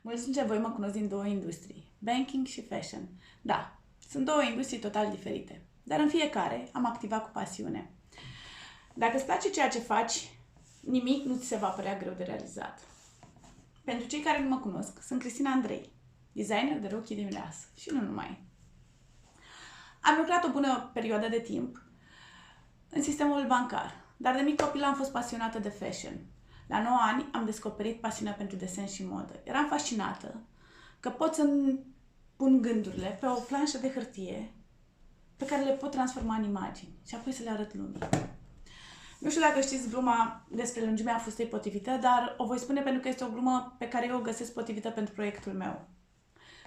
Mulți dintre voi mă cunosc din două industrii, banking și fashion. Da, sunt două industrii total diferite, dar în fiecare am activat cu pasiune. Dacă îți place ceea ce faci, nimic nu ți se va părea greu de realizat. Pentru cei care nu mă cunosc, sunt Cristina Andrei, designer de rochii de mireasă și nu numai. Am lucrat o bună perioadă de timp în sistemul bancar, dar de mic copil am fost pasionată de fashion. La 9 ani am descoperit pasiunea pentru desen și modă. Eram fascinată că pot să pun gândurile pe o planșă de hârtie pe care le pot transforma în imagini și apoi să le arăt lumii. Nu știu dacă știți gluma despre lungimea fustei potrivită, dar o voi spune pentru că este o glumă pe care eu o găsesc potrivită pentru proiectul meu.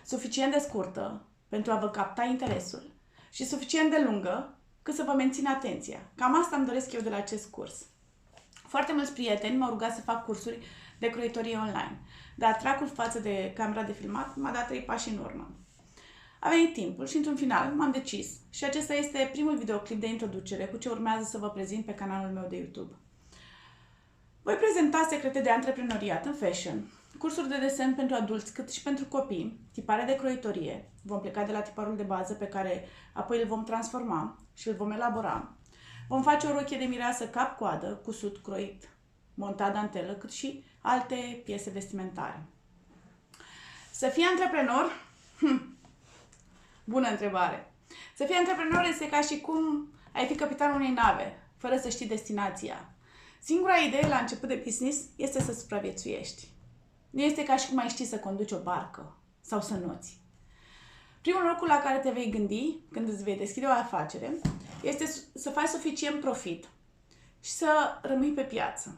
Suficient de scurtă pentru a vă capta interesul și suficient de lungă cât să vă mențină atenția. Cam asta îmi doresc eu de la acest curs. Foarte mulți prieteni m-au rugat să fac cursuri de croitorie online, dar tracul față de camera de filmat m-a dat 3 pași în urmă. A venit timpul și într-un final m-am decis și acesta este primul videoclip de introducere cu ce urmează să vă prezint pe canalul meu de YouTube. Voi prezenta secrete de antreprenoriat în fashion, cursuri de desen pentru adulți cât și pentru copii, tipare de croitorie. Vom pleca de la tiparul de bază pe care apoi îl vom transforma și îl vom elabora. Vom face o rochie de mireasă cap-coadă, cusut, croit, montat dantelă, cât și alte piese vestimentare. Să fii antreprenor? Bună întrebare! Să fii antreprenor este ca și cum ai fi capitanul unei nave, fără să știi destinația. Singura idee la început de business este să supraviețuiești. Nu este ca și cum ai ști să conduci o barcă sau să noți. Primul lucru la care te vei gândi când îți vei deschide o afacere este să faci suficient profit și să rămâi pe piață.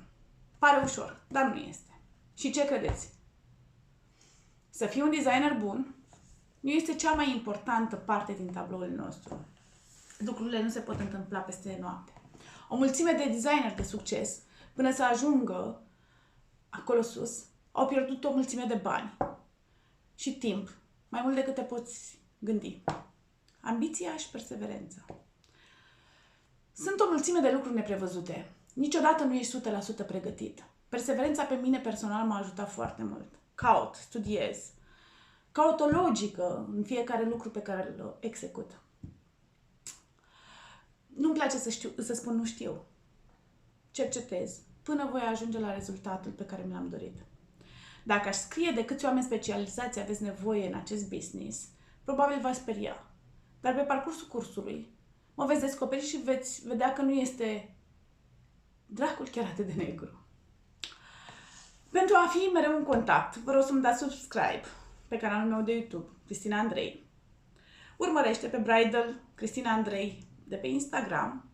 Pare ușor, dar nu este. Și ce credeți? Să fii un designer bun nu este cea mai importantă parte din tabloul nostru. Lucrurile nu se pot întâmpla peste noapte. O mulțime de designeri de succes, până să ajungă acolo sus, au pierdut o mulțime de bani și timp, mai mult decât te poți gândi. Ambiția și perseverența. Sunt o mulțime de lucruri neprevăzute. Niciodată nu ești 100% pregătit. Perseverența pe mine personal m-a ajutat foarte mult. Caut, studiez, caut o logică în fiecare lucru pe care îl execut. Nu-mi place să spun nu știu. Cercetez până voi ajunge la rezultatul pe care mi l-am dorit. Dacă aș scrie de câți oameni specializați aveți nevoie în acest business, probabil v-aș speria. Dar pe parcursul cursului mă veți descoperi și veți vedea că nu este dracul chiar atât de negru. Pentru a fi mereu în contact, vă rog să-mi dați subscribe pe canalul meu de YouTube, Cristina Andrei. Urmărește pe Bridal Cristina Andrei de pe Instagram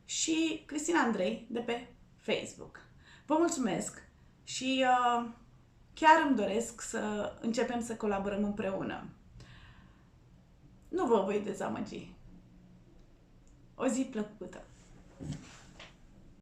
și Cristina Andrei de pe Facebook. Vă mulțumesc și chiar îmi doresc să începem să colaborăm împreună. Nu vă voi dezamăgi. O zi plăcută!